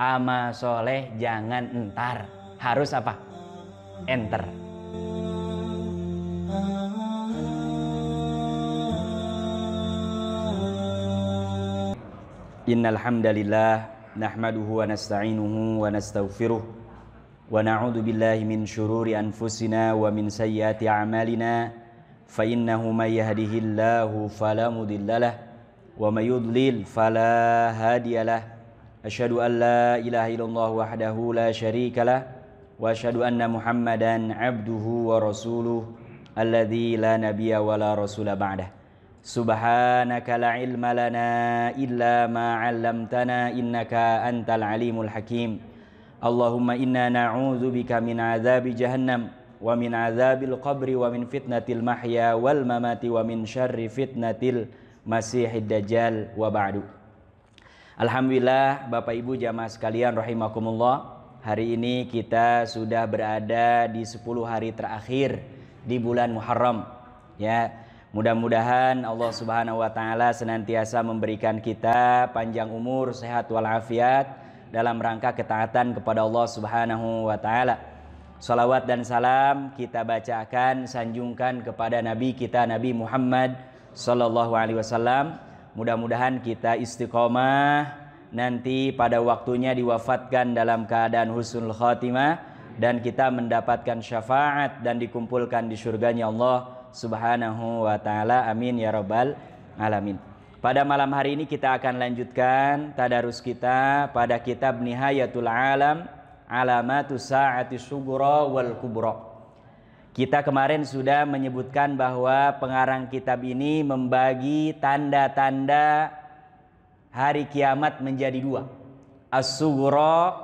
amal soleh jangan entar, harus apa? Enter. Innal hamdalillah nahmaduhu wa nasta'inuhu wa nastaghfiruh wa na'udzu billahi min syururi anfusina wa min sayyiati a'malina fa innahu may yahdihillahu fala mudhillalah wa may yudlil fala hadiyalah. Asyhadu an la ilaha illallah wahdahu la syarikalah wa asyhadu anna Muhammadan abduhu wa rasuluh alladzi la nabiyya wa la rasula ba'dah. Subhanaka la ilma lana illa ma 'allamtana innaka antal alimul hakim. Allahumma inna na'udzubika min 'adzabi jahannam wa min 'adzabil qabri wa min fitnatil mahya wal mamati wa min syarri fitnatil masihid dajjal wa ba'du. Alhamdulillah Bapak Ibu jamaah sekalian rahimakumullah. Hari ini kita sudah berada di 10 hari terakhir di bulan Muharram. Ya, mudah-mudahan Allah Subhanahu wa taala senantiasa memberikan kita panjang umur, sehat walafiat dalam rangka ketaatan kepada Allah Subhanahu wa taala. Salawat dan salam kita bacakan, sanjungkan kepada Nabi kita Nabi Muhammad sallallahu alaihi wasallam. Mudah-mudahan kita istiqomah nanti pada waktunya diwafatkan dalam keadaan husnul khatimah dan kita mendapatkan syafaat dan dikumpulkan di surganya Allah Subhanahu wa ta'ala. Amin ya rabbal alamin. Pada malam hari ini kita akan lanjutkan tadarus kita pada kitab Nihayatul Alam Alamatus Sa'ati Sughra wal Kubra. Kita kemarin sudah menyebutkan bahwa pengarang kitab ini membagi tanda-tanda hari kiamat menjadi dua, As-Sughra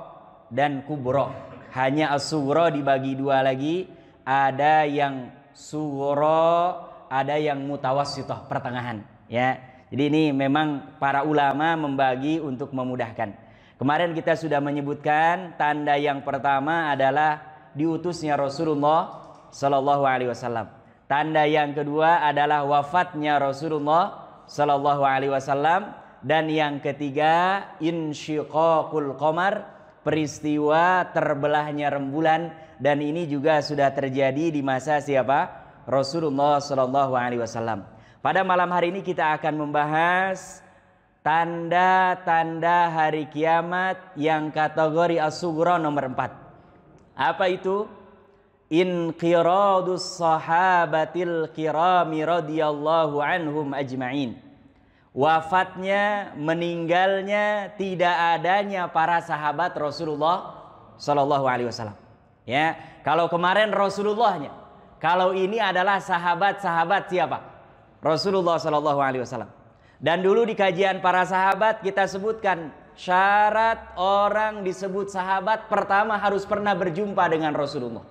dan Kubra. Hanya As-Sughra dibagi dua lagi, ada yang Sughra, ada yang mutawassithah, pertengahan, ya. Jadi ini memang para ulama membagi untuk memudahkan. Kemarin kita sudah menyebutkan tanda yang pertama adalah diutusnya Rasulullah sallallahu alaihi wasallam. Tanda yang kedua adalah wafatnya Rasulullah sallallahu alaihi wasallam, dan yang ketiga insyiqaqul qamar, peristiwa terbelahnya rembulan. Dan ini juga sudah terjadi di masa siapa? Rasulullah sallallahu alaihi wasallam. Pada malam hari ini kita akan membahas tanda-tanda hari kiamat yang kategori as-sughra nomor 4. Apa itu? Inqiradus sahabatil kirami radhiyallahu anhum ajma'in. Wafatnya, meninggalnya, tidak adanya para sahabat Rasulullah sallallahu alaihi wasallam. Ya, kalau kemarin Rasulullahnya, kalau ini adalah sahabat-sahabat siapa? Rasulullah sallallahu alaihi wasallam. Dan dulu di kajian para sahabat kita sebutkan syarat orang disebut sahabat, pertama harus pernah berjumpa dengan Rasulullah.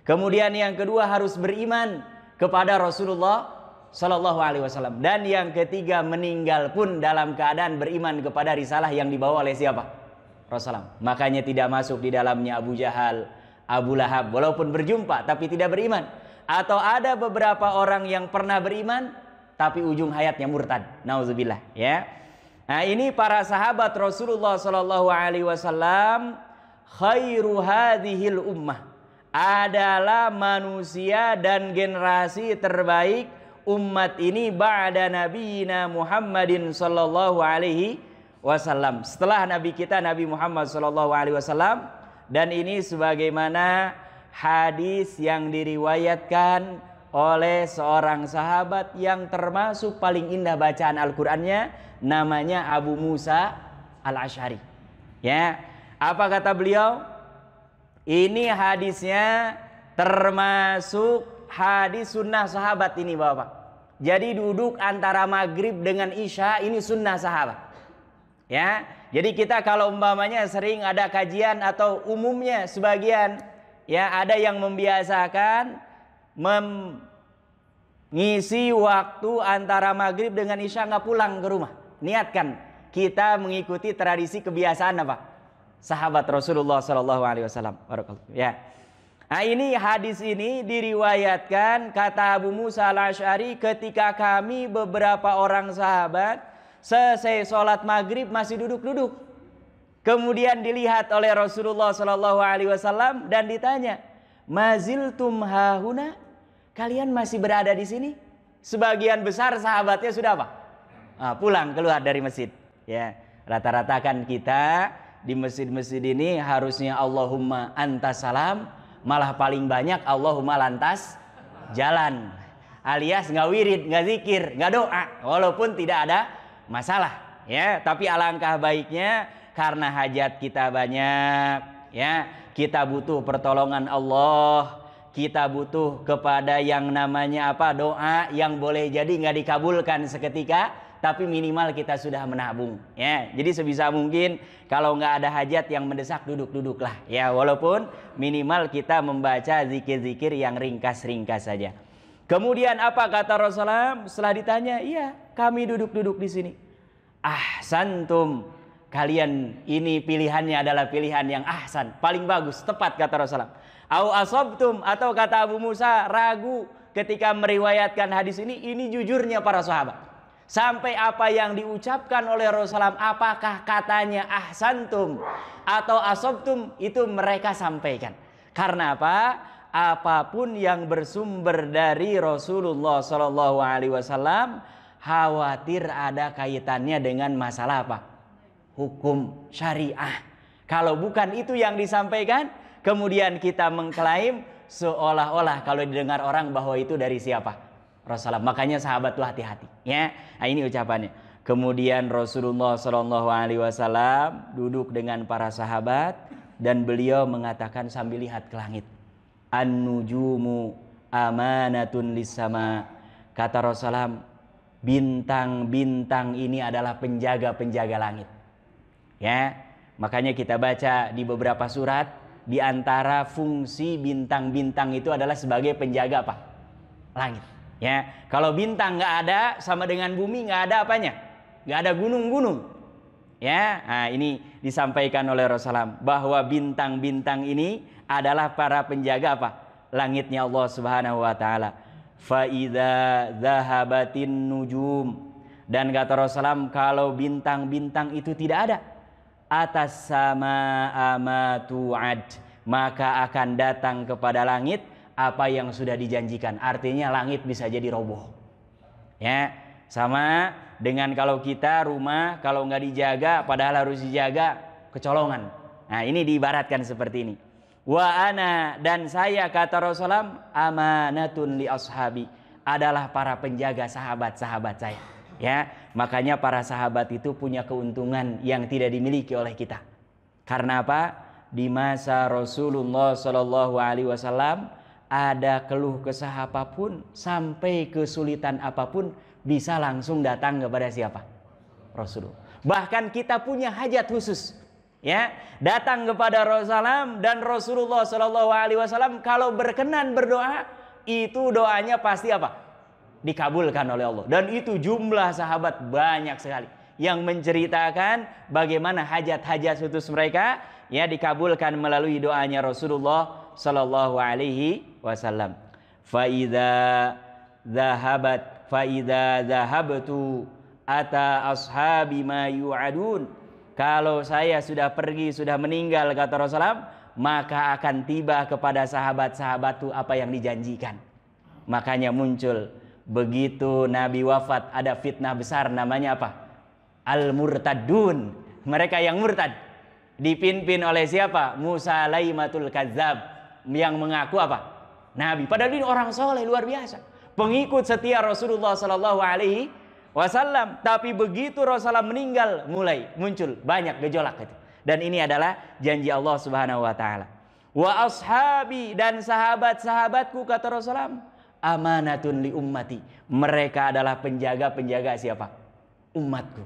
Kemudian yang kedua harus beriman kepada Rasulullah sallallahu alaihi wasallam, dan yang ketiga meninggal pun dalam keadaan beriman kepada risalah yang dibawa oleh siapa? Rasulullah. Makanya tidak masuk di dalamnya Abu Jahal, Abu Lahab, walaupun berjumpa tapi tidak beriman. Atau ada beberapa orang yang pernah beriman tapi ujung hayatnya murtad. Nauzubillah, ya. Nah, ini para sahabat Rasulullah sallallahu alaihi wasallam khairu hadhil ummah, adalah manusia dan generasi terbaik umat ini ba'da nabiyina Muhammadin sallallahu alaihi wasallam, setelah nabi kita Nabi Muhammad sallallahu alaihi wasallam. Dan ini sebagaimana hadis yang diriwayatkan oleh seorang sahabat yang termasuk paling indah bacaan Al-Qur'annya, namanya Abu Musa Al-Asy'ari. Ya, apa kata beliau? Ini hadisnya termasuk hadis sunnah sahabat ini, Bapak. Jadi duduk antara maghrib dengan isya ini sunnah sahabat. Ya, jadi kita kalau umpamanya sering ada kajian atau umumnya sebagian, ya, ada yang membiasakan mengisi waktu antara maghrib dengan isya nggak pulang ke rumah. Niatkan kita mengikuti tradisi kebiasaan apa? Sahabat Rasulullah sallallahu alaihi wasallam. Ya. Nah, ini hadis ini diriwayatkan kata Abu Musa Al-Asy'ari, ketika kami beberapa orang sahabat selesai sholat maghrib masih duduk-duduk. Kemudian dilihat oleh Rasulullah Shallallahu Alaihi Wasallam dan ditanya, maziltum hahuna, kalian masih berada di sini? Sebagian besar sahabatnya sudah apa? Pulang keluar dari masjid. Ya, rata-rata kan kita di masjid-masjid ini harusnya Allahumma antas salam, malah paling banyak Allahumma lantas jalan. Alias nggak wirid, nggak zikir, nggak doa, walaupun tidak ada masalah. Ya, tapi alangkah baiknya karena hajat kita banyak, ya, kita butuh pertolongan Allah, kita butuh kepada yang namanya apa, doa yang boleh jadi nggak dikabulkan seketika, tapi minimal kita sudah menabung, ya. Jadi sebisa mungkin kalau nggak ada hajat yang mendesak, duduk-duduklah, ya, walaupun minimal kita membaca zikir-zikir yang ringkas-ringkas saja. Kemudian apa kata Rasulullah setelah ditanya? Iya, kami duduk-duduk di sini. Ahsantum, kalian ini pilihannya adalah pilihan yang ahsan, paling bagus, tepat kata Rasulullah. Au asabtum, atau kata Abu Musa ragu ketika meriwayatkan hadis ini jujurnya para sahabat. Sampai apa yang diucapkan oleh Rasulullah, apakah katanya ahsantum atau asabtum, itu mereka sampaikan. Karena apa? Apapun yang bersumber dari Rasulullah Shallallahu Alaihi Wasallam, khawatir ada kaitannya dengan masalah apa? Hukum syariah. Kalau bukan itu yang disampaikan, kemudian kita mengklaim seolah-olah kalau didengar orang bahwa itu dari siapa? Rasulullah. Makanya sahabat tuh hati-hati, ya. Nah, ini ucapannya. Kemudian Rasulullah Shallallahu Alaihi Wasallam duduk dengan para sahabat dan beliau mengatakan sambil lihat ke langit, an-nujumu amanatun lis-sama. Kata Rasulullah, bintang-bintang ini adalah penjaga-penjaga langit. Ya, makanya kita baca di beberapa surat, di antara fungsi bintang-bintang itu adalah sebagai penjaga apa? Langit. Ya, kalau bintang nggak ada, sama dengan bumi nggak ada apanya, nggak ada gunung-gunung. Ya, nah ini disampaikan oleh Rasulullah bahwa bintang-bintang ini adalah para penjaga apa? Langitnya Allah Subhanahu Wa Taala. Fa idza zahabatin nujum, dan kata Rasulullah kalau bintang-bintang itu tidak ada, atas sama amatu'ad, maka akan datang kepada langit apa yang sudah dijanjikan. Artinya langit bisa jadi roboh. Ya, sama dengan kalau kita rumah kalau nggak dijaga, padahal harus dijaga, kecolongan. Nah, ini diibaratkan seperti ini. Wa ana, dan saya kata Rasulullah, amanatun li ashabi, adalah para penjaga sahabat-sahabat saya. Ya, makanya para sahabat itu punya keuntungan yang tidak dimiliki oleh kita. Karena apa? Di masa Rasulullah Shallallahu Alaihi Wasallam ada keluh kesah apapun, sampai kesulitan apapun, bisa langsung datang kepada siapa? Rasulullah. Bahkan kita punya hajat khusus, ya, datang kepada Rasulullah, dan Rasulullah Shallallahu Alaihi Wasallam kalau berkenan berdoa, itu doanya pasti apa? Dikabulkan oleh Allah. Dan itu jumlah sahabat banyak sekali yang menceritakan bagaimana hajat-hajat khusus mereka, ya, dikabulkan melalui doanya Rasulullah Sallallahu Alaihi Wasallam. Fa idza zahabtu ata ashabi ma yu'adun. Kalau saya sudah pergi, sudah meninggal, kata Rasulullah, maka akan tiba kepada sahabat-sahabatku apa yang dijanjikan. Makanya muncul begitu Nabi wafat, ada fitnah besar namanya apa? Al-murtadun. Mereka yang murtad dipimpin oleh siapa? Musailamatul Kadzab, yang mengaku apa? Nabi. Padahal ini orang soleh luar biasa, pengikut setia Rasulullah Sallallahu Alaihi Wasallam. Tapi begitu Rasulullah meninggal, mulai muncul banyak gejolak itu. Dan ini adalah janji Allah Subhanahu Wa Taala. Wa ashabi, dan sahabat-sahabatku, kata Rasulullah, amanatun li ummati, mereka adalah penjaga-penjaga siapa? Umatku.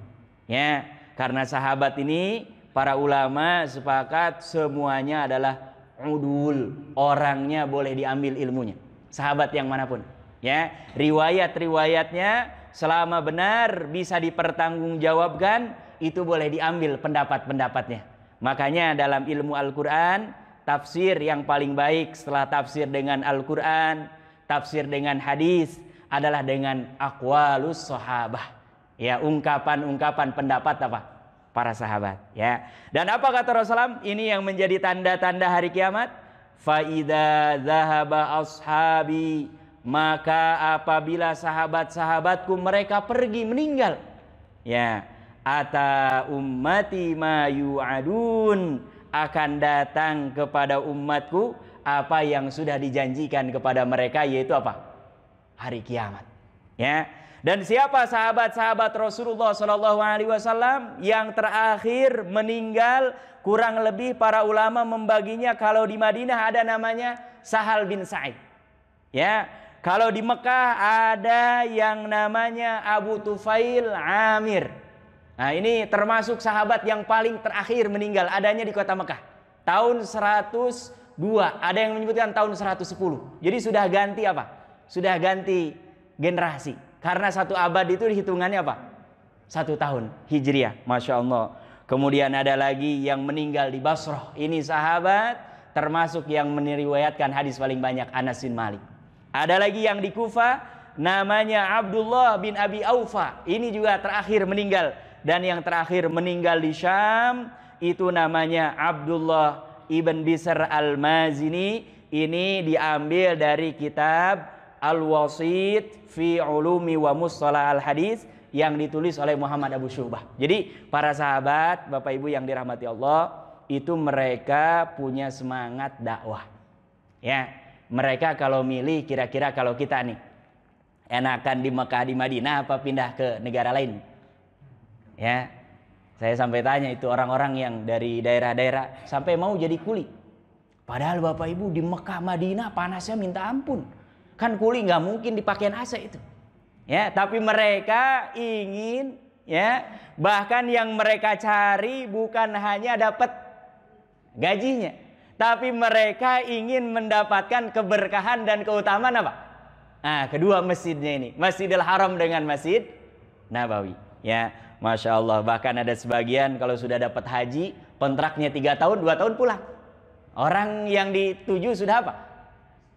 Ya, karena sahabat ini para ulama sepakat semuanya adalah udul, orangnya boleh diambil ilmunya, sahabat yang manapun, ya, riwayat-riwayatnya selama benar bisa dipertanggungjawabkan, itu boleh diambil pendapat-pendapatnya. Makanya dalam ilmu Al-Quran, tafsir yang paling baik setelah tafsir dengan Al-Quran, tafsir dengan hadis, adalah dengan aqwalus sahabah, ya, ungkapan-ungkapan pendapat apa? Para sahabat, ya. Dan apa kata Rasulullah? Ini yang menjadi tanda-tanda hari kiamat. Fa idza dzahaba ashabi, maka apabila sahabat-sahabatku mereka pergi meninggal, ya, ata ummati ma yu'adun, akan datang kepada umatku apa yang sudah dijanjikan kepada mereka, yaitu apa? Hari kiamat, ya. Dan siapa sahabat-sahabat Rasulullah SAW yang terakhir meninggal? Kurang lebih para ulama membaginya, kalau di Madinah ada namanya Sahal bin Sa'id, ya. Kalau di Mekah ada yang namanya Abu Tufail Amir. Nah, ini termasuk sahabat yang paling terakhir meninggal, adanya di kota Mekah tahun 102, ada yang menyebutkan tahun 110. Jadi sudah ganti apa? Sudah ganti generasi. Karena satu abad itu hitungannya apa? 1 tahun Hijriah, Masya Allah. Kemudian ada lagi yang meninggal di Basrah. Ini sahabat termasuk yang meriwayatkan hadis paling banyak, Anas bin Malik. Ada lagi yang di Kufa namanya Abdullah bin Abi Aufa. Ini juga terakhir meninggal. Dan yang terakhir meninggal di Syam itu namanya Abdullah ibn Bisr al-Mazini. Ini diambil dari kitab Al-Wasit fi Ulumi wa Mustalah al-Hadis yang ditulis oleh Muhammad Abu Syubah. Jadi para sahabat, Bapak Ibu yang dirahmati Allah, itu mereka punya semangat dakwah. Ya, mereka kalau milih, kira-kira kalau kita nih enakan di Mekah di Madinah apa pindah ke negara lain? Ya, saya sampai tanya itu orang-orang yang dari daerah-daerah sampai mau jadi kuli. Padahal Bapak Ibu di Mekah Madinah panasnya minta ampun. Kan kuli nggak mungkin dipakai AC itu. Ya, tapi mereka ingin, ya, bahkan yang mereka cari bukan hanya dapat gajinya, tapi mereka ingin mendapatkan keberkahan dan keutamaan apa? Nah, kedua masjidnya ini, Masjidil Haram dengan Masjid Nabawi. Ya, Masya Allah. Bahkan ada sebagian kalau sudah dapat haji, kontraknya 3 tahun, 2 tahun pulang. Orang yang dituju sudah apa?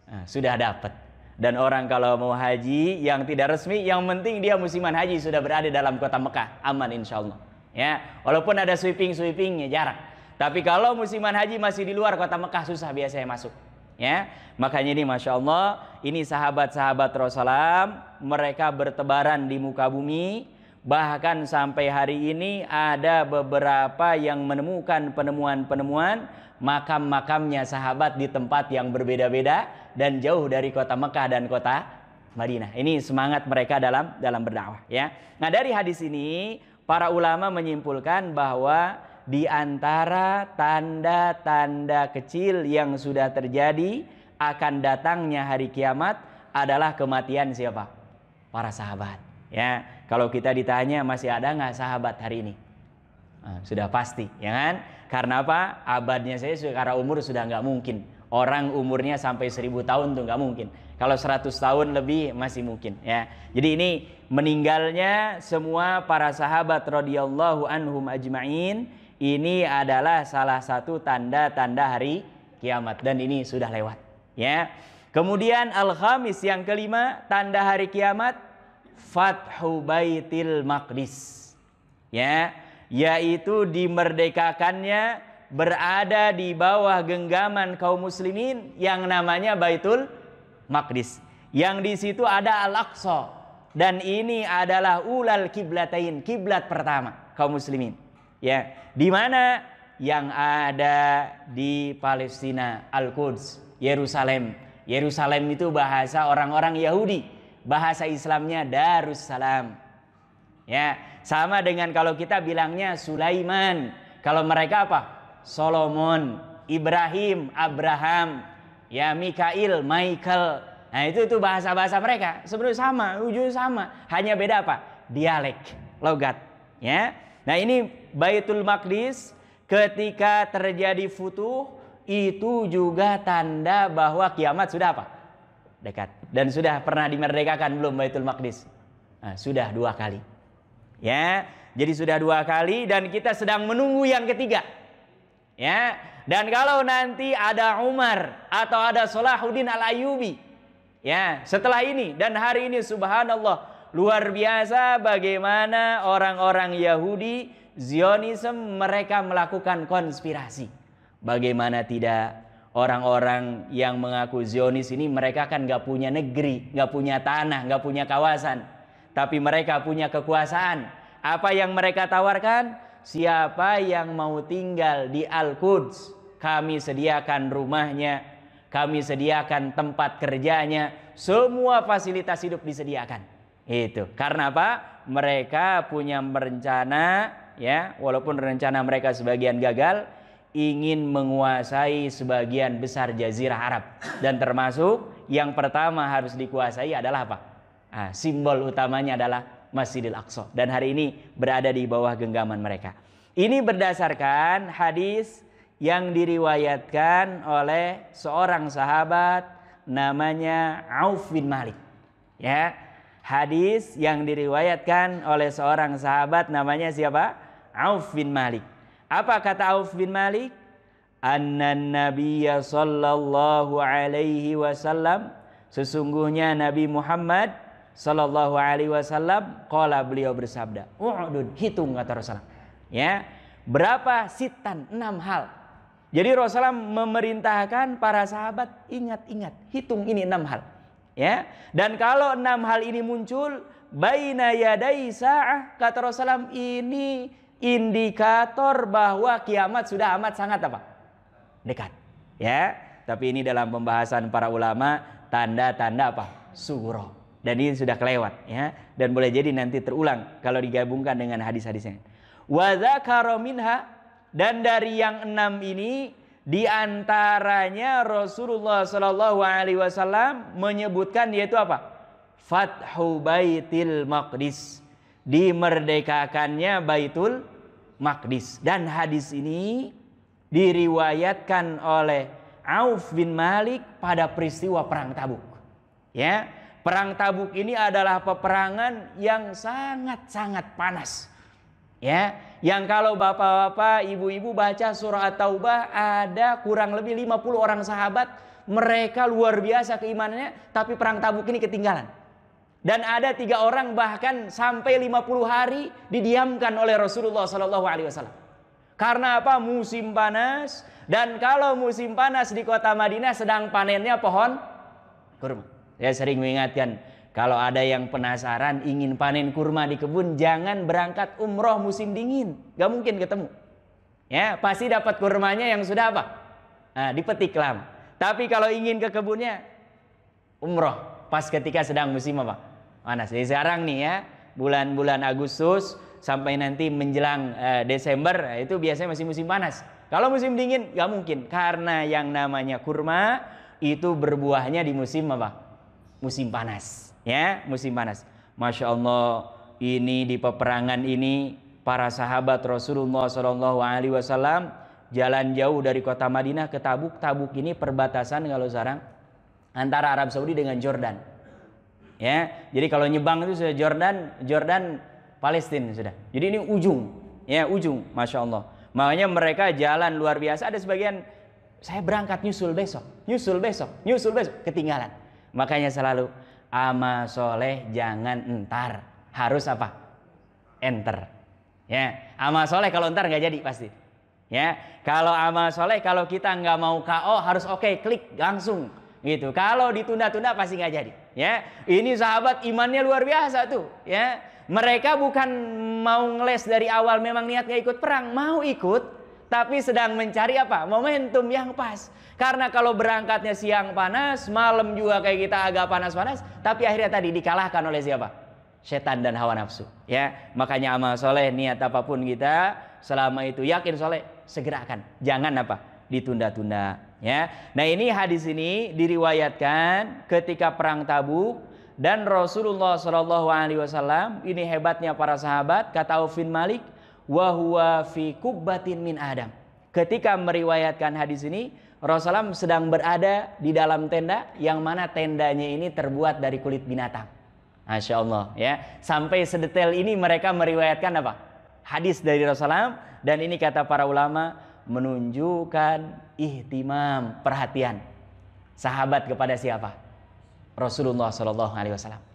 Nah, sudah dapat. Dan orang kalau mau haji yang tidak resmi, yang penting dia musiman haji sudah berada dalam kota Mekah, aman insya Allah. Ya, walaupun ada sweepingnya jarang. Tapi kalau musiman haji masih di luar kota Mekah susah biasanya masuk. Ya, makanya ini Masya Allah, ini sahabat-sahabat Rasulullah, mereka bertebaran di muka bumi. Bahkan sampai hari ini ada beberapa yang menemukan penemuan-penemuan makam-makamnya sahabat di tempat yang berbeda-beda dan jauh dari kota Mekah dan kota Madinah. Ini semangat mereka dalam berdakwah, ya. Nah, dari hadis ini para ulama menyimpulkan bahwa di antara tanda-tanda kecil yang sudah terjadi akan datangnya hari kiamat adalah kematian siapa? Para sahabat. Ya, kalau kita ditanya masih ada nggak sahabat hari ini? Nah, sudah pasti, ya kan? Karena apa? Abadnya saya secara umur sudah nggak mungkin. Orang umurnya sampai 1000 tahun tuh nggak mungkin. Kalau 100 tahun lebih masih mungkin, ya. Jadi ini meninggalnya semua para sahabat radhiyallahu anhum ajma'in, ini adalah salah satu tanda-tanda hari kiamat dan ini sudah lewat, ya. Kemudian al-khamis yang kelima, tanda hari kiamat, Fathu Baitil Maqdis, ya, yaitu dimerdekakannya, berada di bawah genggaman kaum muslimin yang namanya Baitul Maqdis, yang di situ ada Al-Aqsa, dan ini adalah ulal kiblatain, kiblat pertama kaum muslimin, ya, di mana yang ada di Palestina, Al-Quds, Yerusalem. Yerusalem itu bahasa orang-orang Yahudi, bahasa Islamnya Darussalam. Ya, sama dengan kalau kita bilangnya Sulaiman, kalau mereka apa? Solomon, Ibrahim, Abraham, ya, Mikail, Michael. Nah, itu bahasa-bahasa mereka. Sebenarnya sama, ujung sama, hanya beda apa? Dialek, logat, ya. Nah, ini Baitul Maqdis ketika terjadi futuh itu juga tanda bahwa kiamat sudah apa? Dekat. Dan sudah pernah dimerdekakan belum Baitul Maqdis? Nah, sudah 2 kali. Ya, jadi sudah 2 kali dan kita sedang menunggu yang ketiga. Ya, dan kalau nanti ada Umar atau ada Salahuddin Al-Ayyubi, ya, setelah ini dan hari ini subhanallah luar biasa bagaimana orang-orang Yahudi Zionisme, mereka melakukan konspirasi. Bagaimana tidak, orang-orang yang mengaku Zionis ini mereka kan gak punya negeri, gak punya tanah, gak punya kawasan, tapi mereka punya kekuasaan. Apa yang mereka tawarkan? Siapa yang mau tinggal di Al-Quds, kami sediakan rumahnya, kami sediakan tempat kerjanya, semua fasilitas hidup disediakan. Itu karena apa? Mereka punya rencana, ya, walaupun rencana mereka sebagian gagal, ingin menguasai sebagian besar jazirah Arab. Dan termasuk yang pertama harus dikuasai adalah apa? Simbol utamanya adalah Masjidil Aqsa. Dan hari ini berada di bawah genggaman mereka. Ini berdasarkan hadis yang diriwayatkan oleh seorang sahabat namanya Auf bin Malik. Ya, hadis yang diriwayatkan oleh seorang sahabat namanya siapa? Auf bin Malik. Apa kata Auf bin Malik? Annan Nabiyya sallallahu alaihi wasallam, sesungguhnya Nabi Muhammad sallallahu alaihi wasallam, qala, beliau bersabda, u'dud, hitung kata Rasulullah. Ya, berapa sitan? 6 hal. Jadi Rasulullah memerintahkan para sahabat, ingat-ingat, hitung ini 6 hal. Ya, dan kalau 6 hal ini muncul baina yadai sa'ah, kata Rasulullah, ini indikator bahwa kiamat sudah amat sangat apa? Dekat. Ya, tapi ini dalam pembahasan para ulama tanda-tanda apa? Sugro. Dan ini sudah kelewat, ya. Dan boleh jadi nanti terulang kalau digabungkan dengan hadis-hadisnya. Wa dzakara minha, dan dari yang 6 ini diantaranya Rasulullah Shallallahu Alaihi Wasallam menyebutkan, yaitu apa? Fathu Baitil Maqdis, dimerdekakannya Baitul Maqdis. Dan hadis ini diriwayatkan oleh Auf bin Malik pada peristiwa perang Tabuk. Ya, perang Tabuk ini adalah peperangan yang sangat-sangat panas. Ya, yang kalau bapak-bapak, ibu-ibu baca surah At-Taubah, ada kurang lebih 50 orang sahabat, mereka luar biasa keimanannya, tapi perang Tabuk ini ketinggalan. Dan ada 3 orang bahkan sampai 50 hari didiamkan oleh Rasulullah SAW. Karena apa? Musim panas. Dan kalau musim panas di kota Madinah sedang panennya pohon kurma. Saya sering mengingatkan, kalau ada yang penasaran ingin panen kurma di kebun, jangan berangkat umroh musim dingin, gak mungkin ketemu. Ya, pasti dapat kurmanya yang sudah apa? Dipetik lama. Tapi kalau ingin ke kebunnya, umroh pas ketika sedang musim apa? Panas. Jadi sekarang nih ya, bulan-bulan Agustus sampai nanti menjelang Desember, itu biasanya masih musim panas. Kalau musim dingin gak mungkin, karena yang namanya kurma itu berbuahnya di musim apa? Musim panas. Ya, musim panas. Masya Allah, ini di peperangan ini para sahabat Rasulullah SAW jalan jauh dari kota Madinah ke Tabuk. Tabuk ini perbatasan kalau sekarang antara Arab Saudi dengan Jordan. Ya, jadi kalau nyebang itu sudah Jordan, Palestina sudah. Jadi ini ujung, ya ujung, masya Allah. Makanya mereka jalan luar biasa. Ada sebagian, saya berangkat nyusul besok, ketinggalan. Makanya selalu amal soleh jangan entar, harus apa? Enter. Ya, amal soleh kalau entar nggak jadi pasti. Ya, kalau amal soleh kalau kita nggak mau KO harus oke, klik langsung gitu. Kalau ditunda-tunda pasti nggak jadi. Ya, ini sahabat imannya luar biasa tuh. Ya, mereka bukan mau ngeles dari awal, memang niat nggak ikut perang, mau ikut, tapi sedang mencari apa? Momentum yang pas. Karena kalau berangkatnya siang panas, malam juga kayak kita agak panas-panas, tapi akhirnya tadi dikalahkan oleh siapa? Setan dan hawa nafsu. Ya, makanya amal soleh, niat apapun kita, selama itu yakin soleh, segerakan. Jangan apa? Ditunda-tunda. Ya. Nah, ini hadis ini diriwayatkan ketika perang Tabuk, dan Rasulullah SAW, ini hebatnya para sahabat, kata Auf bin Malik, wa huwa fi kubbatin min Adam. Ketika meriwayatkan hadis ini, Rasulullah sedang berada di dalam tenda, yang mana tendanya ini terbuat dari kulit binatang. Masya Allah, ya. Sampai sedetail ini mereka meriwayatkan apa? Hadis dari Rasulullah. Dan ini kata para ulama menunjukkan ihtimam, perhatian sahabat kepada siapa? Rasulullah SAW.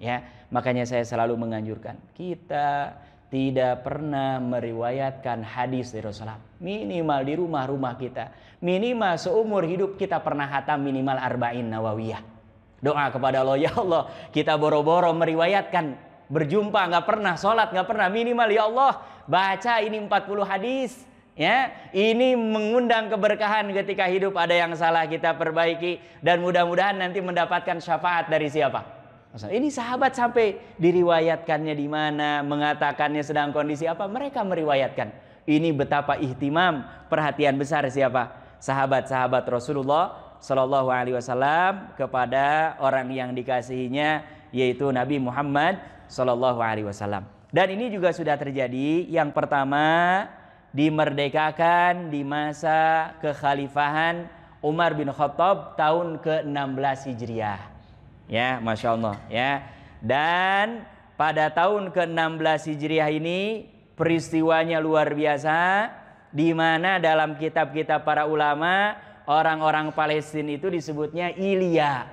Ya, makanya saya selalu menganjurkan kita tidak pernah meriwayatkan hadis dari Rasulullah. Minimal di rumah-rumah kita, minimal seumur hidup kita pernah hatam minimal arba'in nawawiyah. Doa kepada Allah, ya Allah, kita boro-boro meriwayatkan, berjumpa nggak pernah, sholat nggak pernah, minimal ya Allah baca ini 40 hadis. Ya, ini mengundang keberkahan ketika hidup, ada yang salah kita perbaiki, dan mudah-mudahan nanti mendapatkan syafaat dari siapa? Ini sahabat sampai diriwayatkannya di mana, mengatakannya sedang kondisi apa, mereka meriwayatkan. Ini betapa ihtimam, perhatian besar siapa? Sahabat-sahabat Rasulullah Sallallahu Alaihi Wasallam kepada orang yang dikasihinya, yaitu Nabi Muhammad Sallallahu Alaihi Wasallam. Dan ini juga sudah terjadi. Yang pertama, dimerdekakan di masa kekhalifahan Umar bin Khattab tahun ke-16 Hijriah. Ya, Masya Allah ya. Dan pada tahun ke-16 Hijriah ini peristiwanya luar biasa, di mana dalam kitab-kitab para ulama orang-orang Palestina itu disebutnya Ilya.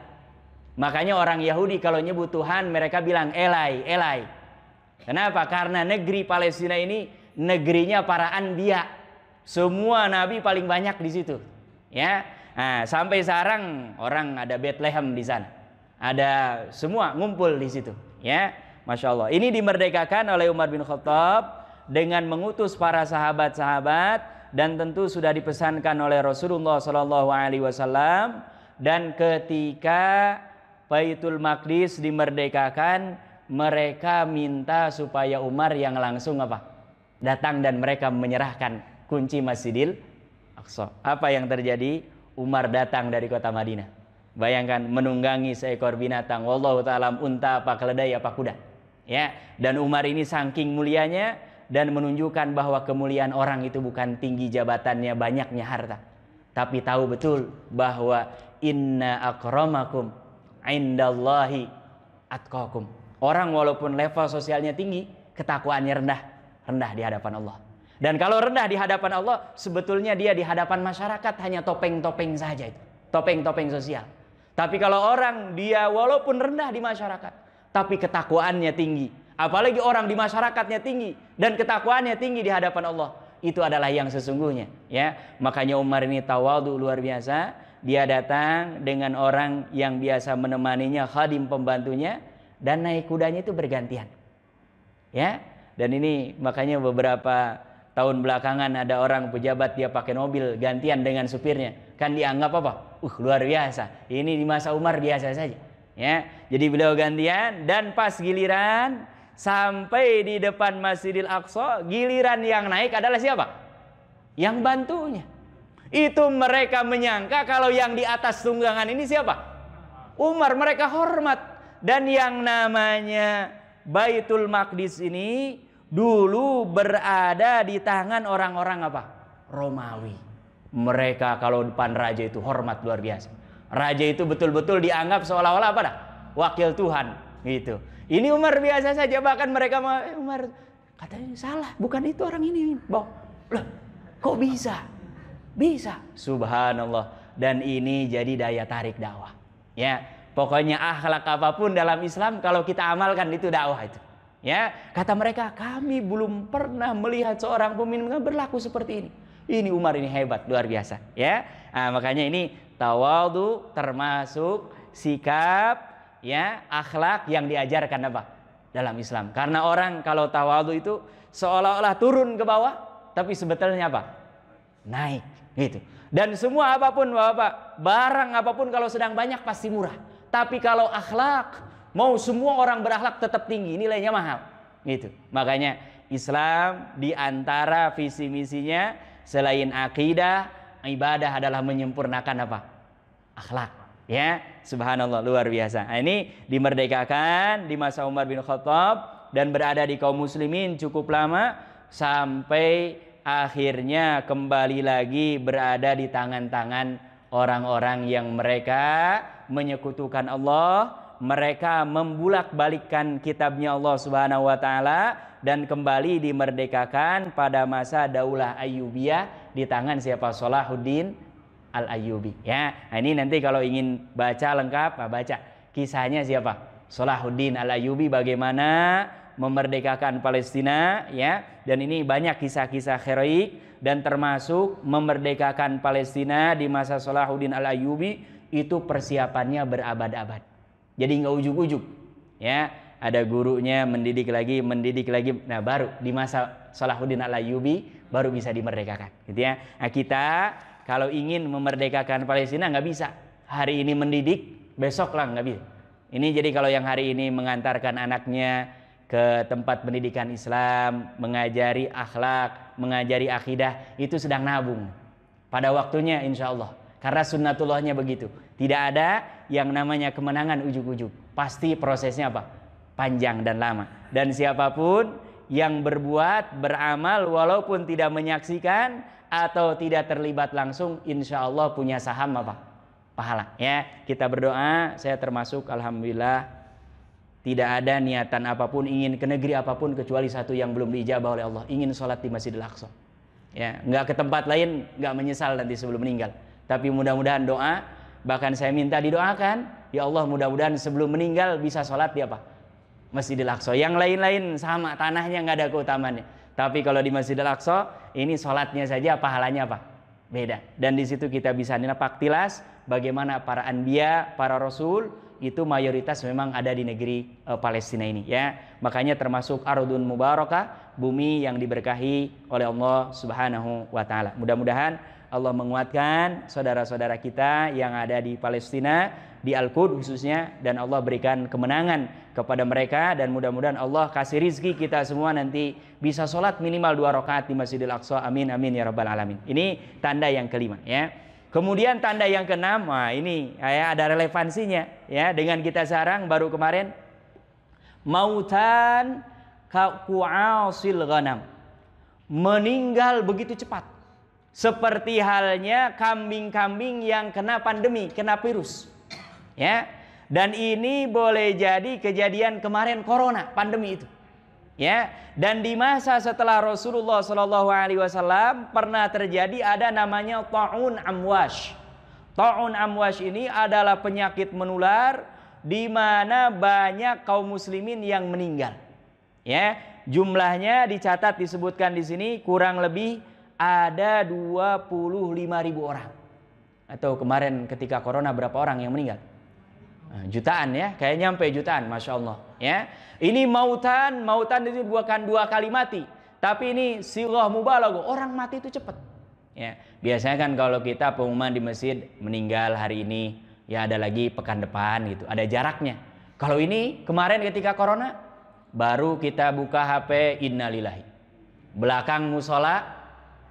Makanya orang Yahudi kalau nyebut Tuhan mereka bilang Elai, Elai. Kenapa? Karena negeri Palestina ini negerinya para anbiya. Semua nabi paling banyak di situ. Ya. Nah, sampai sekarang orang ada Bethlehem di sana. Ada semua ngumpul di situ, ya. Masya Allah. Ini dimerdekakan oleh Umar bin Khattab dengan mengutus para sahabat-sahabat, dan tentu sudah dipesankan oleh Rasulullah Sallallahu Alaihi Wasallam. Dan ketika Baitul Maqdis dimerdekakan, mereka minta supaya Umar yang langsung datang dan mereka menyerahkan kunci Masjidil Aqsa. Apa yang terjadi? Umar datang dari kota Madinah. Bayangkan, menunggangi seekor binatang, wallahu ta'ala, unta apa keledai apa kuda. Ya, dan Umar ini saking mulianya dan menunjukkan bahwa kemuliaan orang itu bukan tinggi jabatannya, banyaknya harta, tapi tahu betul bahwa inna akramakum indallahi atqakum. Orang walaupun level sosialnya tinggi, ketakwaannya rendah di hadapan Allah. Dan kalau rendah di hadapan Allah, sebetulnya dia di hadapan masyarakat hanya topeng-topeng saja itu, topeng-topeng sosial. Tapi kalau orang dia walaupun rendah di masyarakat, tapi ketakwaannya tinggi, apalagi orang di masyarakatnya tinggi dan ketakwaannya tinggi di hadapan Allah, itu adalah yang sesungguhnya, ya. Makanya Umar ini tawadhu luar biasa. Dia datang dengan orang yang biasa menemaninya, khadim pembantunya, dan naik kudanya itu bergantian, ya. Dan ini makanya beberapa tahun belakangan ada orang pejabat dia pakai mobil gantian dengan supirnya, kan dianggap luar biasa. Ini di masa Umar biasa saja, ya. Jadi beliau gantian, dan pas giliran sampai di depan Masjidil Aqsa, giliran yang naik adalah siapa? Yang bantunya. Itu mereka menyangka kalau yang di atas tunggangan ini siapa? Umar. Mereka hormat. Dan yang namanya Baitul Maqdis ini dulu berada di tangan orang-orang Romawi. Mereka kalau depan raja itu hormat luar biasa. Raja itu betul-betul dianggap seolah-olah wakil Tuhan gitu. Ini Umar biasa saja, bahkan mereka Umar katanya salah, bukan itu orang ini. Loh, kok bisa? Bisa. Subhanallah. Dan ini jadi daya tarik dakwah. Ya, pokoknya akhlak apapun dalam Islam kalau kita amalkan itu dakwah itu. Ya, kata mereka, kami belum pernah melihat seorang pemimpin berlaku seperti ini. Ini Umar ini hebat, luar biasa, ya. Nah, makanya ini tawadhu termasuk sikap, ya, akhlak yang diajarkan dalam Islam. Karena orang kalau tawadhu itu seolah-olah turun ke bawah, tapi sebetulnya naik, gitu. Dan semua apapun barang apapun kalau sedang banyak pasti murah. Tapi kalau akhlak, mau semua orang berakhlak tetap tinggi, nilainya mahal, gitu. Makanya Islam di antara visi misinya selain akidah, ibadah adalah menyempurnakan akhlak, ya. Subhanallah, luar biasa. Nah, ini dimerdekakan di masa Umar bin Khattab dan berada di kaum muslimin cukup lama sampai akhirnya kembali lagi berada di tangan-tangan orang-orang yang mereka menyekutukan Allah. Mereka membulak-balikkan kitabnya Allah Subhanahu wa taala dan kembali dimerdekakan pada masa Daulah Ayyubiyah di tangan siapa? Salahuddin Al-Ayyubi, ya. Nah, ini nanti kalau ingin baca lengkap, baca kisahnya siapa? Salahuddin Al-Ayyubi, bagaimana memerdekakan Palestina, ya. Dan ini banyak kisah-kisah heroik, dan termasuk memerdekakan Palestina di masa Salahuddin Al-Ayyubi itu persiapannya berabad-abad. Jadi nggak ujuk-ujuk, ya. Ada gurunya mendidik lagi. Nah, baru di masa Salahuddin Al-Ayyubi baru bisa dimerdekakan, gitu ya. Nah, kita kalau ingin memerdekakan Palestina nggak bisa hari ini mendidik, besok lah nggak bisa. Ini jadi kalau yang hari ini mengantarkan anaknya ke tempat pendidikan Islam, mengajari akhlak, mengajari akidah, itu sedang nabung pada waktunya insya Allah. Karena sunnatullahnya begitu. Tidak ada yang namanya kemenangan ujuk-ujuk. Pasti prosesnya apa? Panjang dan lama. Dan siapapun yang berbuat, beramal walaupun tidak menyaksikan atau tidak terlibat langsung, insya Allah punya saham apa? Pahala, ya. Kita berdoa, saya termasuk alhamdulillah tidak ada niatan apapun ingin ke negeri apapun kecuali satu yang belum diijabah oleh Allah, ingin sholat di Masjidil Aqsa, ya. Nggak ke tempat lain, nggak menyesal nanti sebelum meninggal, tapi mudah-mudahan doa, bahkan saya minta didoakan, ya Allah mudah-mudahan sebelum meninggal bisa sholat di apa? Masjidil Aqsa. Yang lain-lain sama, tanahnya nggak ada keutamaannya, tapi kalau di Masjidil Aqsa ini sholatnya saja pahalanya apa? Beda. Dan di situ kita bisa napak tilas bagaimana para anbiya, para rasul itu mayoritas memang ada di negeri Palestina ini, ya. Makanya termasuk ardun mubarakah, bumi yang diberkahi oleh Allah Subhanahu wa taala. Mudah-mudahan Allah menguatkan saudara-saudara kita yang ada di Palestina, di Al-Quds khususnya, dan Allah berikan kemenangan kepada mereka, dan mudah-mudahan Allah kasih rizki kita semua nanti bisa sholat minimal 2 rakaat di Masjidil Aqsa. Amin amin ya rabbal alamin. Ini tanda yang kelima, ya. Kemudian tanda yang keenam, nah ini ya, ada relevansinya, ya, dengan kita sekarang baru kemarin, mautan ka'asil ghanam, meninggal begitu cepat, seperti halnya kambing-kambing yang kena pandemi, kena virus, ya. Dan ini boleh jadi kejadian kemarin corona, pandemi itu, ya. Dan di masa setelah Rasulullah SAW pernah terjadi ada namanya ta'un amwash. Ta'un amwash ini adalah penyakit menular di mana banyak kaum muslimin yang meninggal, ya. Jumlahnya dicatat disebutkan di sini kurang lebih ada 25.000 orang. Atau kemarin ketika corona berapa orang yang meninggal? Jutaan, ya, kayak nyampe jutaan, masya Allah, ya. Ini mautan itu bukan 2 kali mati, tapi ini sighah mubalaghah, orang mati itu cepat, ya. Biasanya kan kalau kita pengumuman di masjid meninggal hari ini, ya ada lagi pekan depan gitu, ada jaraknya. Kalau ini kemarin ketika corona baru kita buka HP innalillahi, belakang musola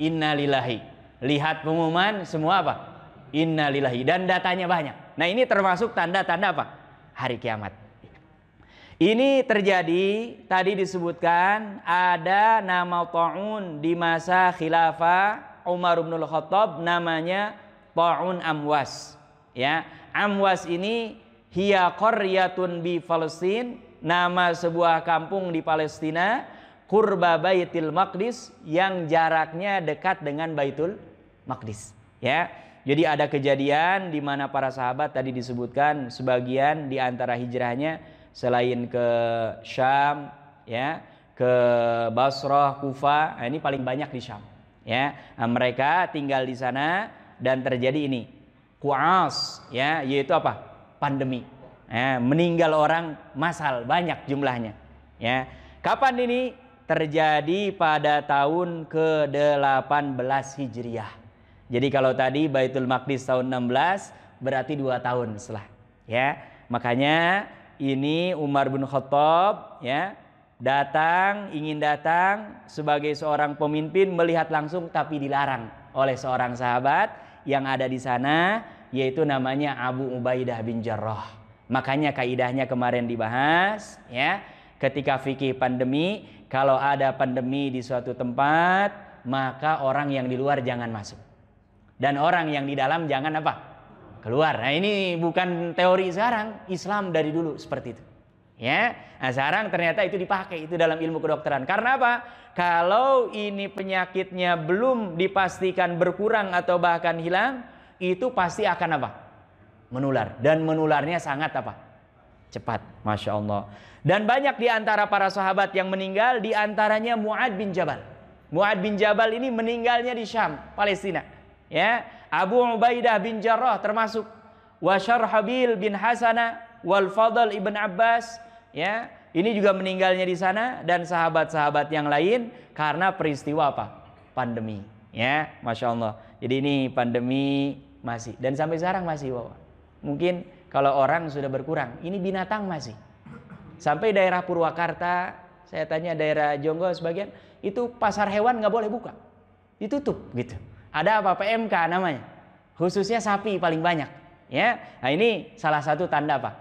innalillahi, lihat pengumuman semua apa? Innalillahi, dan datanya banyak. Nah, ini termasuk tanda-tanda apa? Hari kiamat. Ini terjadi, tadi disebutkan ada nama ta'un di masa khilafah Umar bin Khattab, namanya ta'un amwas, ya. Amwas ini hiya qaryatun bi Palestin, nama sebuah kampung di Palestina, qurba Baitul Maqdis, yang jaraknya dekat dengan Baitul Maqdis, ya. Jadi ada kejadian di mana para sahabat tadi disebutkan sebagian di antara hijrahnya selain ke Syam, ya, ke Basrah, Kufah, nah ini paling banyak di Syam, ya. Nah, mereka tinggal di sana dan terjadi ini kuas, ya, yaitu apa? Pandemi. Ya, meninggal orang massal banyak jumlahnya, ya. Kapan ini terjadi? Pada tahun ke-18 Hijriah. Jadi kalau tadi Baitul Maqdis tahun 16, berarti 2 tahun setelah, ya. Makanya ini Umar bin Khattab, ya, ingin datang sebagai seorang pemimpin melihat langsung, tapi dilarang oleh seorang sahabat yang ada di sana, yaitu namanya Abu Ubaidah bin Jarrah. Makanya kaidahnya kemarin dibahas, ya. Ketika fikih pandemi, kalau ada pandemi di suatu tempat, maka orang yang di luar jangan masuk. Dan orang yang di dalam jangan apa? Keluar. Nah, ini bukan teori sekarang, Islam dari dulu seperti itu, ya. Nah, sekarang ternyata itu dipakai itu dalam ilmu kedokteran. Karena apa? Kalau ini penyakitnya belum dipastikan berkurang atau bahkan hilang, itu pasti akan apa? Menular. Dan menularnya sangat apa? cepat. Masya Allah. Dan banyak di antara para sahabat yang meninggal, di antaranya Mu'ad bin Jabal. Mu'ad bin Jabal ini meninggalnya di Syam, Palestina. Ya, Abu Ubaidah bin Jarrah termasuk, wa Syarhabil bin Hasana wal Fadl ibn Abbas, ya, ini juga meninggalnya di sana, dan sahabat-sahabat yang lain karena peristiwa apa? Pandemi. Ya, Masya Allah. Jadi ini pandemi masih, dan sampai sekarang masih, Bapak. Mungkin kalau orang sudah berkurang, ini binatang masih. Sampai daerah Purwakarta, saya tanya daerah Jonggo sebagian, itu pasar hewan nggak boleh buka, ditutup gitu. Ada apa? PMK namanya, khususnya sapi paling banyak. Ya, nah ini salah satu tanda apa?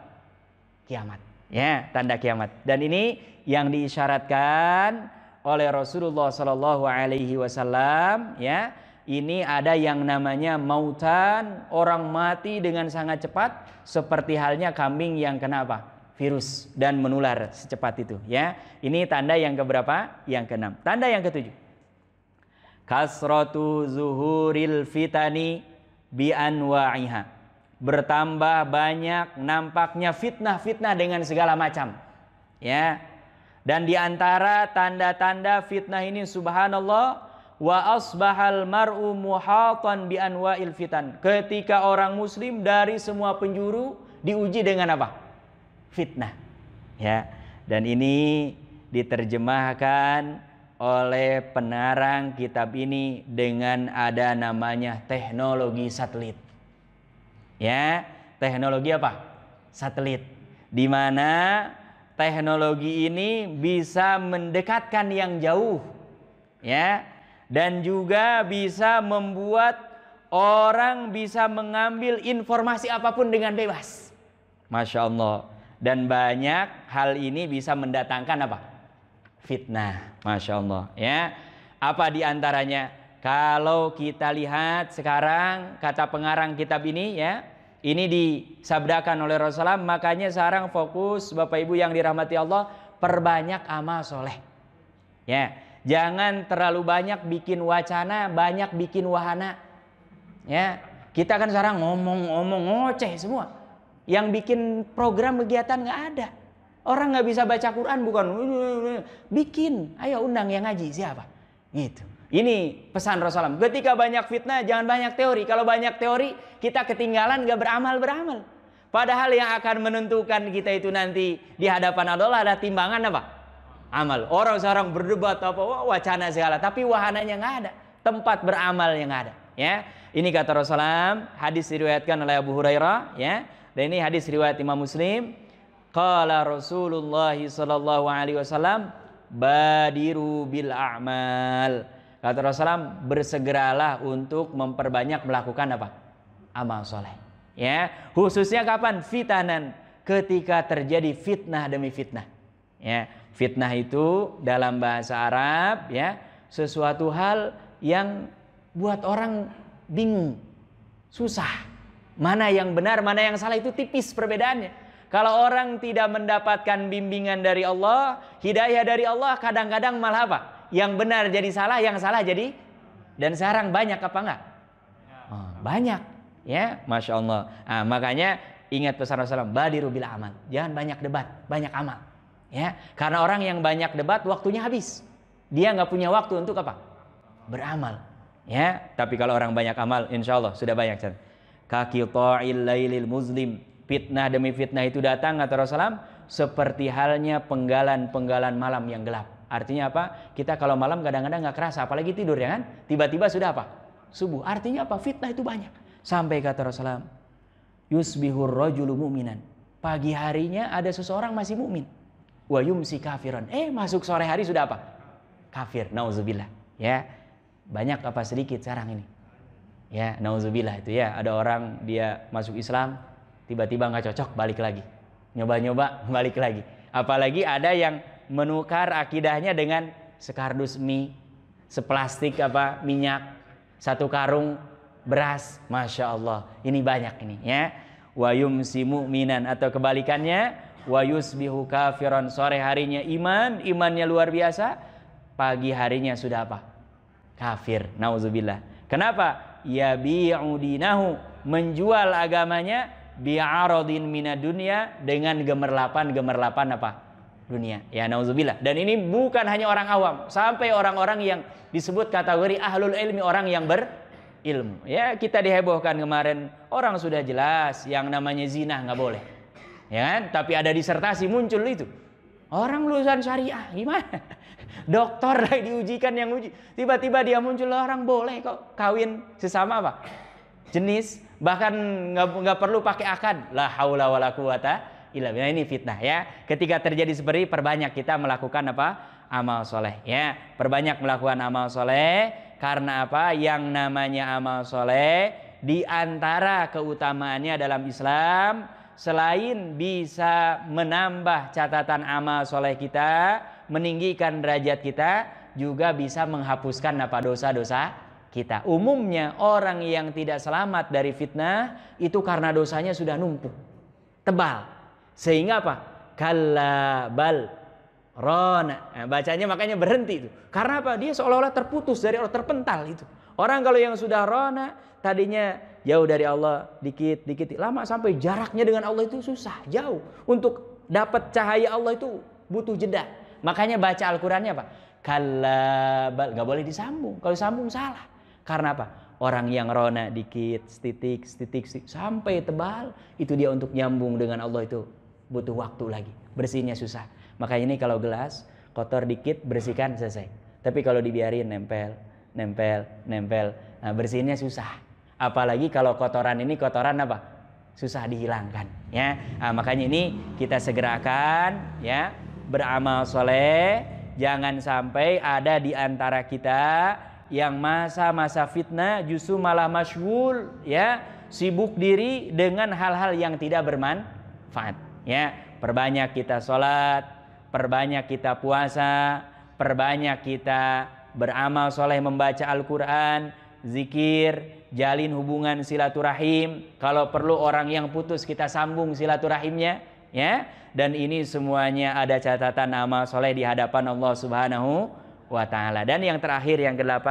Kiamat. Ya, tanda kiamat. Dan ini yang diisyaratkan oleh Rasulullah Sallallahu Alaihi Wasallam. Ya, ini ada yang namanya mautan, orang mati dengan sangat cepat, seperti halnya kambing yang kena apa? Virus dan menular secepat itu. Ya, ini tanda yang keberapa? Yang keenam. Tanda yang ketujuh, kasratu zuhuril fitani bi anwa'iha. Bertambah banyak nampaknya fitnah-fitnah dengan segala macam. Ya. Dan di antara tanda-tanda fitnah ini, subhanallah, wa asbahal mar'u muhatan bi anwa'il fitan. Ketika orang muslim dari semua penjuru diuji dengan apa? Fitnah. Ya. Dan ini diterjemahkan oleh pengarang kitab ini dengan ada namanya teknologi satelit. Ya, teknologi apa? Satelit. Di mana teknologi ini bisa mendekatkan yang jauh, ya, dan juga bisa membuat orang bisa mengambil informasi apapun dengan bebas. Masya Allah. Dan banyak hal ini bisa mendatangkan apa? Fitnah. Masya Allah. Ya, apa diantaranya? Kalau kita lihat sekarang, kata pengarang kitab ini, ya, ini disabdakan oleh Rasulullah, makanya sekarang fokus Bapak Ibu yang dirahmati Allah, perbanyak amal soleh. Ya, jangan terlalu banyak bikin wacana, banyak bikin wahana. Ya, kita kan sekarang ngomong-ngomong ngoceh semua. Yang bikin program kegiatan nggak ada. Orang nggak bisa baca Quran, bukan bikin. Ayo undang yang ngaji siapa? Gitu. Ini pesan Rasulullah. Ketika banyak fitnah, jangan banyak teori. Kalau banyak teori, kita ketinggalan, nggak beramal. Padahal yang akan menentukan kita itu nanti di hadapan Allah ada timbangan apa? Amal. Orang sekarang berdebat apa, wacana segala, tapi wahananya nggak ada. Tempat beramal yang ada. Ya, ini kata Rasulullah. Hadis diriwayatkan oleh Abu Hurairah. Ya, dan ini hadis riwayat Imam Muslim. Qala Rasulullah sallallahu alaihi wasallam, badiru bil a'mal. Kata Rasulullah, bersegeralah untuk memperbanyak melakukan apa? Amal soleh. Ya, khususnya kapan? Fitanan, ketika terjadi fitnah demi fitnah. Ya, fitnah itu dalam bahasa Arab, ya, sesuatu hal yang buat orang bingung, susah. Mana yang benar, mana yang salah, itu tipis perbedaannya. Kalau orang tidak mendapatkan bimbingan dari Allah, hidayah dari Allah, kadang-kadang malah apa? Yang benar jadi salah, yang salah jadi. Dan sekarang banyak apa enggak? Oh, banyak. Ya, Masya Allah. Nah, makanya ingat pesan Rasulullah, badiru bil amal. Jangan banyak debat, banyak amal. Ya, karena orang yang banyak debat waktunya habis. Dia nggak punya waktu untuk apa? Beramal. Ya, tapi kalau orang banyak amal, insya Allah sudah banyak. Kaki ta'il lailil muslim, fitnah demi fitnah itu datang, kata Rasulullah, seperti halnya penggalan-penggalan malam yang gelap. Artinya apa? Kita kalau malam kadang-kadang nggak kerasa, apalagi tidur, ya kan? Tiba-tiba sudah apa? Subuh. Artinya apa? Fitnah itu banyak. Sampai kata Rasulullah, yusbihur rajulu mu'minan. Pagi harinya ada seseorang masih mukmin. Wa yumsi kafiran. Masuk sore hari sudah apa? Kafir. Nauzubillah. Ya. Banyak apa sedikit sekarang ini? Ya, nauzubillah itu ya. Ada orang dia masuk Islam, tiba-tiba nggak cocok, balik lagi. Nyoba-nyoba, balik lagi. Apalagi ada yang menukar akidahnya dengan sekardus mie, seplastik apa minyak, satu karung beras. Masya Allah, ini banyak ini ya. Wa yumsi mu'minan, atau kebalikannya, wa yusbihu kafiran. Sore harinya imannya luar biasa, pagi harinya sudah apa? Kafir. Nauzubillah. Kenapa? Yabi'u dinahu, menjual agamanya bi'aradin minad dunya, dengan gemerlapan apa? Dunia. Ya nauzubillah. Dan ini bukan hanya orang awam, sampai orang-orang yang disebut kategori ahlul ilmi, orang yang berilmu. Ya, kita dihebohkan kemarin, orang sudah jelas yang namanya zina nggak boleh. Ya kan? Tapi ada disertasi muncul itu. Orang lulusan syariah gimana? Doktor lagi diujikan yang uji. Tiba-tiba dia muncul, orang boleh kok kawin sesama apa? Jenis, bahkan nggak perlu pakai akad. La haula wala quwata illa billah. Ini fitnah ya. Ketika terjadi seperti, perbanyak kita melakukan apa? Amal soleh ya. Perbanyak melakukan amal soleh. Karena apa? Yang namanya amal soleh, di antara keutamaannya dalam Islam, selain bisa menambah catatan amal soleh kita, meninggikan derajat kita, juga bisa menghapuskan apa? Dosa-dosa kita. Umumnya orang yang tidak selamat dari fitnah itu karena dosanya sudah numpuk, tebal, sehingga apa? Kalla bal rona. Nah, bacanya makanya berhenti itu. Karena apa? Dia seolah-olah terputus dari Allah, terpental itu. Orang kalau yang sudah rona, tadinya jauh dari Allah, dikit, lama sampai jaraknya dengan Allah itu susah, jauh. Untuk dapat cahaya Allah itu butuh jeda. Makanya baca Al-Qur'annya apa? Kalla bal, nggak boleh disambung. Kalau disambung salah. Karena apa? Orang yang rona dikit, setitik, sampai tebal, itu dia untuk nyambung dengan Allah itu butuh waktu lagi. Bersihnya susah. Makanya ini kalau gelas kotor dikit, bersihkan, selesai. Tapi kalau dibiarin nempel. Nah, bersihnya susah. Apalagi kalau kotoran ini kotoran apa? Susah dihilangkan ya. Nah, makanya ini kita segerakan ya, beramal soleh. Jangan sampai ada di antara kita yang masa-masa fitnah justru malah masyghul ya, sibuk diri dengan hal-hal yang tidak bermanfaat ya. Perbanyak kita sholat, perbanyak kita puasa, perbanyak kita beramal soleh, membaca Al-Quran, zikir, jalin hubungan silaturahim. Kalau perlu orang yang putus, kita sambung silaturahimnya ya. Dan ini semuanya ada catatan amal soleh di hadapan Allah Subhanahu wa ta'ala. Dan yang terakhir, yang ke-8,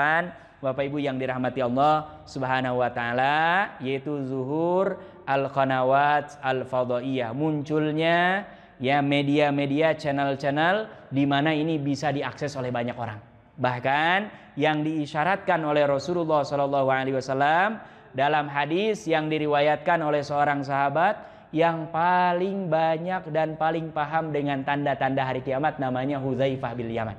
Bapak Ibu yang dirahmati Allah Subhanahu wa ta'ala, yaitu zuhur al-qanawat al-fadhaiyah. Munculnya ya media-media, channel-channel di mana ini bisa diakses oleh banyak orang. Bahkan yang diisyaratkan oleh Rasulullah SAW dalam hadis yang diriwayatkan oleh seorang sahabat yang paling banyak dan paling paham dengan tanda-tanda hari kiamat, namanya Hudzaifah bin Yaman.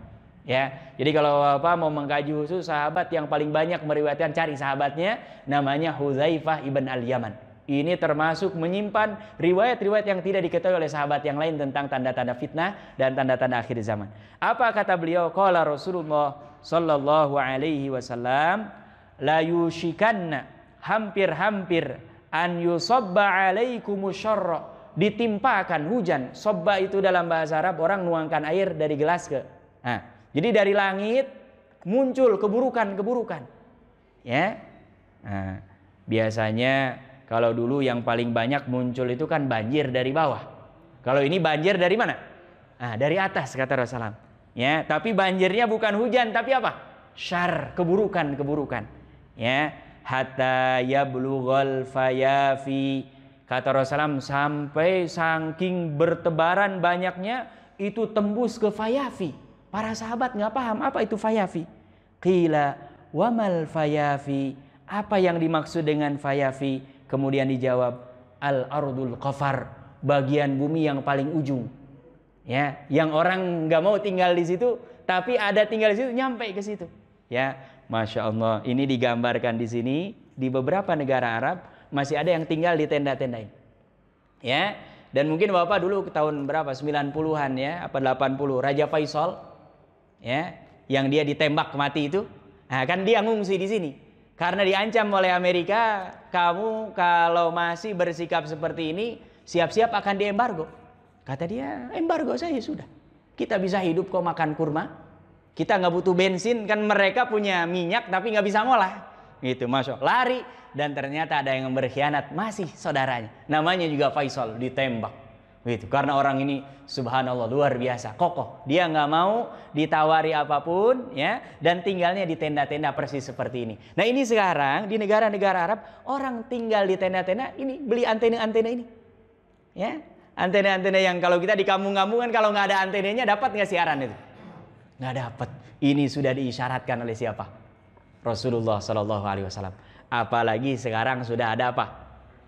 Ya, jadi kalau Bapak mau mengkaji khusus sahabat yang paling banyak meriwayatkan, cari sahabatnya, namanya Hudzaifah ibn al-Yaman. Ini termasuk menyimpan riwayat-riwayat yang tidak diketahui oleh sahabat yang lain tentang tanda-tanda fitnah dan tanda-tanda akhir zaman. Apa kata beliau? Qala Rasulullah sallallahu alaihi wasallam, la yushikanna, hampir-hampir, an yusabba alaikumus syarra, ditimpakan hujan. Sobba itu dalam bahasa Arab orang nuangkan air dari gelas ke. Nah, jadi dari langit muncul keburukan-keburukan. Ya. Nah, biasanya kalau dulu yang paling banyak muncul itu kan banjir dari bawah. Kalau ini banjir dari mana? Nah, dari atas kata Rasulullah. Ya, tapi banjirnya bukan hujan tapi apa? Syarr, keburukan-keburukan. Ya, hatta yablughal fayafi, kata Rasulullah, sampai saking bertebaran banyaknya itu tembus ke fayafi. Para sahabat nggak paham apa itu fayafi. Qila wamal fayafi, apa yang dimaksud dengan fayafi? Kemudian dijawab, al-ardul qafar, bagian bumi yang paling ujung. Ya, yang orang nggak mau tinggal di situ, tapi ada tinggal di situ, nyampe ke situ. Ya, masya Allah. Ini digambarkan di sini, di beberapa negara Arab masih ada yang tinggal di tenda-tenda ini. Ya, dan mungkin Bapak dulu tahun berapa? 90-an ya, apa 80, Raja Faisal, ya, yang dia ditembak mati itu. Nah, kan dia ngungsi di sini. Karena diancam oleh Amerika, kamu kalau masih bersikap seperti ini, siap-siap akan diembargo. Kata dia, embargo saja sudah. Kita bisa hidup kok makan kurma. Kita nggak butuh bensin, kan mereka punya minyak tapi nggak bisa ngolah. Gitu, masuk lari, dan ternyata ada yang berkhianat, masih saudaranya. Namanya juga Faisal, ditembak. Gitu. Karena orang ini subhanallah luar biasa, kokoh. Dia nggak mau ditawari apapun, ya, dan tinggalnya di tenda-tenda persis seperti ini. Nah ini sekarang di negara-negara Arab orang tinggal di tenda-tenda ini, beli antena-antena ini, ya, antena-antena yang kalau kita di kampung-kampung kan kalau nggak ada antenanya dapat nggak siaran itu? Nggak dapat. Ini sudah diisyaratkan oleh siapa? Rasulullah Shallallahu Alaihi Wasallam. Apalagi sekarang sudah ada apa?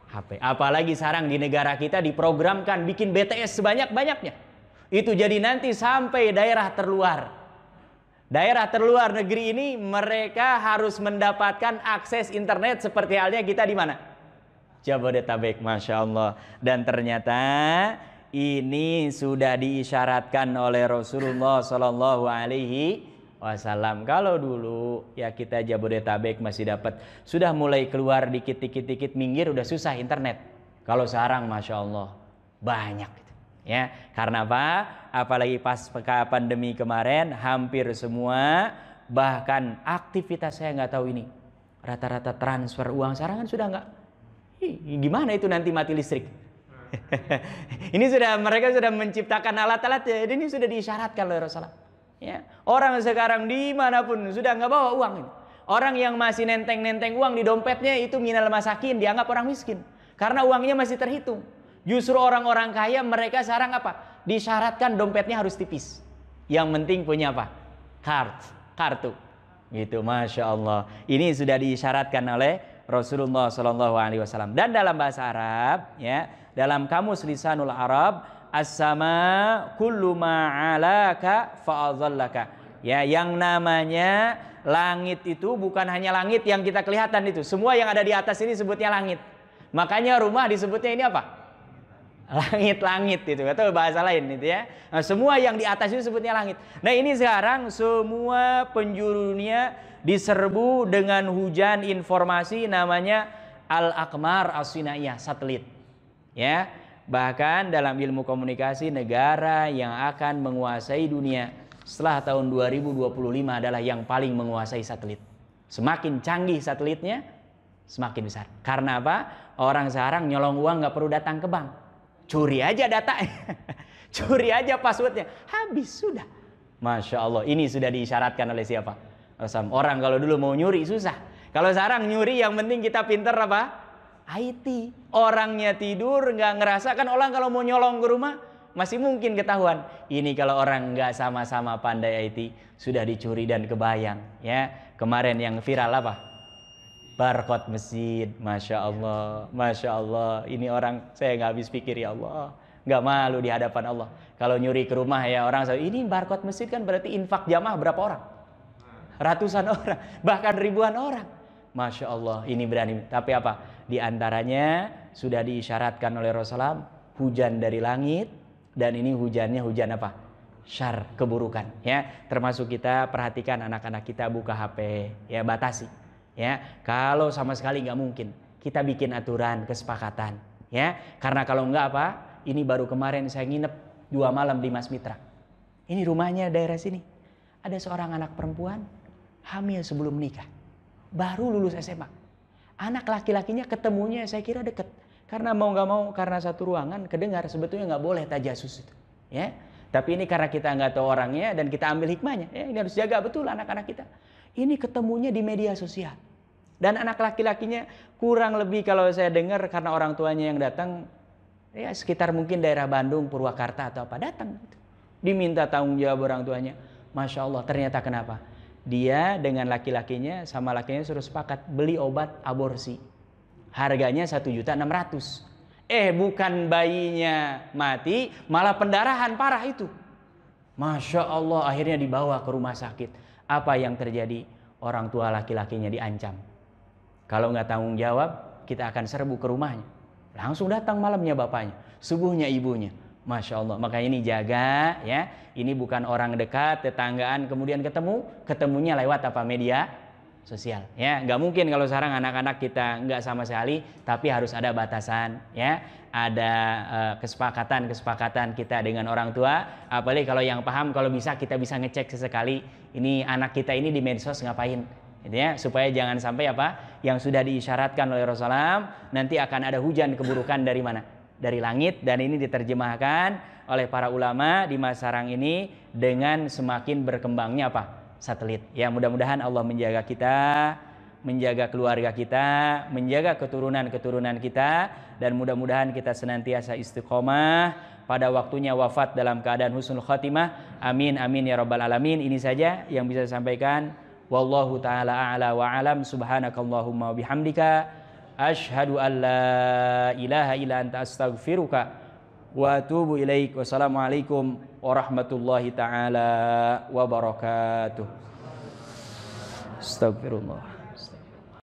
HP. Apalagi sekarang di negara kita diprogramkan bikin BTS sebanyak-banyaknya. Itu jadi nanti sampai daerah terluar. Daerah terluar negeri ini mereka harus mendapatkan akses internet seperti halnya kita di mana? Jabodetabek, Masya Allah. Dan ternyata ini sudah diisyaratkan oleh Rasulullah Sallallahu Alaihi Wasallam. Kalau dulu ya kita Jabodetabek masih dapat, sudah mulai keluar dikit minggir udah susah internet. Kalau sekarang Masya Allah banyak gitu. Ya, karena apa? Apalagi pas pandemi kemarin hampir semua, bahkan aktivitas saya nggak tahu ini rata-rata transfer uang sekarang kan sudah nggak. Gimana itu nanti mati listrik? Ini sudah mereka sudah menciptakan alat-alat ya, ini sudah diisyaratkan oleh Rasulullah. Ya, orang sekarang dimanapun sudah nggak bawa uang. Orang yang masih nenteng-nenteng uang di dompetnya itu minal masakin, dianggap orang miskin karena uangnya masih terhitung. Justru orang-orang kaya mereka sekarang apa? Disyaratkan dompetnya harus tipis. Yang penting punya apa? Kartu. Gitu, Masya Allah. Ini sudah disyaratkan oleh Rasulullah Shallallahu Alaihi Wasallam. Dan dalam bahasa Arab, ya, dalam kamus Lisanul Arab, as-sama kullu ma'alaka fa'adhallaka. Ya, yang namanya langit itu bukan hanya langit yang kita kelihatan itu. Semua yang ada di atas ini sebutnya langit. Makanya rumah disebutnya ini apa? Langit-langit itu, atau bahasa lain itu ya. Nah, semua yang di atas itu sebutnya langit. Nah, ini sekarang semua penjuru dunia diserbu dengan hujan informasi namanya Al-Aqmar As-Sinaiyah, satelit. Ya. Bahkan dalam ilmu komunikasi, negara yang akan menguasai dunia setelah tahun 2025 adalah yang paling menguasai satelit. Semakin canggih satelitnya, semakin besar. Karena apa? Orang sekarang nyolong uang nggak perlu datang ke bank. Curi aja datanya. Curi aja passwordnya. Habis sudah. Masya Allah. Ini sudah diisyaratkan oleh siapa? Orang kalau dulu mau nyuri susah. Kalau sekarang nyuri yang penting kita pinter apa? IT. Orangnya tidur nggak ngerasa, kan orang kalau mau nyolong ke rumah masih mungkin ketahuan. Ini kalau orang nggak sama-sama pandai IT sudah dicuri dan kebayang. Ya, kemarin yang viral apa? Barcode masjid. Masya Allah, Masya Allah. Ini orang saya nggak habis pikir, ya Allah, nggak malu di hadapan Allah. Kalau nyuri ke rumah ya orang, ini barcode masjid kan berarti infak jamaah berapa orang? Ratusan orang, bahkan ribuan orang. Masya Allah, ini berani. Tapi apa? Di antaranya sudah diisyaratkan oleh Rasulullah hujan dari langit, dan ini hujannya hujan apa? Syar, keburukan. Ya, termasuk kita perhatikan anak-anak kita buka HP, ya batasi. Ya, kalau sama sekali nggak mungkin kita bikin aturan kesepakatan. Ya, karena kalau nggak apa? Ini baru kemarin saya nginep 2 malam di Mas Mitra. Ini rumahnya daerah sini. Ada seorang anak perempuan hamil sebelum nikah. Baru lulus SMA. Anak laki-lakinya ketemunya saya kira deket. Karena mau nggak mau, karena satu ruangan kedengar, sebetulnya nggak boleh tajasus itu. Ya, tapi ini karena kita nggak tahu orangnya dan kita ambil hikmahnya. Ya, ini harus jaga betul anak-anak kita. Ini ketemunya di media sosial. Dan anak laki-lakinya kurang lebih kalau saya dengar karena orang tuanya yang datang, ya sekitar mungkin daerah Bandung, Purwakarta atau apa, datang. Diminta tanggung jawab orang tuanya. Masya Allah, ternyata kenapa? Dia dengan laki-lakinya sama lakinya suruh sepakat beli obat aborsi. Harganya 1.600.000. Bukan bayinya mati, malah pendarahan parah itu. Masya Allah, akhirnya dibawa ke rumah sakit. Apa yang terjadi? Orang tua laki-lakinya diancam. Kalau nggak tanggung jawab, kita akan serbu ke rumahnya. Langsung datang malamnya bapaknya, subuhnya ibunya. Masya Allah, makanya ini jaga ya. Ini bukan orang dekat, tetanggaan, kemudian ketemunya lewat apa? Media sosial. Ya, nggak mungkin kalau sekarang anak-anak kita nggak sama sekali, tapi harus ada batasan ya. Ada kesepakatan kita dengan orang tua. Apalagi kalau yang paham, kalau bisa kita bisa ngecek sesekali. Ini anak kita ini di medsos ngapain? Gitu ya, supaya jangan sampai apa yang sudah diisyaratkan oleh Rasulullah nanti akan ada hujan keburukan dari mana? dari langit, dan ini diterjemahkan oleh para ulama di masa sekarang ini dengan semakin berkembangnya apa? Satelit. Ya, mudah-mudahan Allah menjaga kita, menjaga keluarga kita, menjaga keturunan-keturunan kita, dan mudah-mudahan kita senantiasa istiqomah pada waktunya wafat dalam keadaan husnul khatimah. Amin amin ya rabbal alamin. Ini saja yang bisa saya sampaikan. Wallahu taala a'la wa alam. Subhanakallahumma wa bihamdika asyhadu an la ilaha illa anta astaghfiruka wa atubu ilaik. Wassalamualaikum warahmatullahi taala wabarakatuh. Astagfirullah.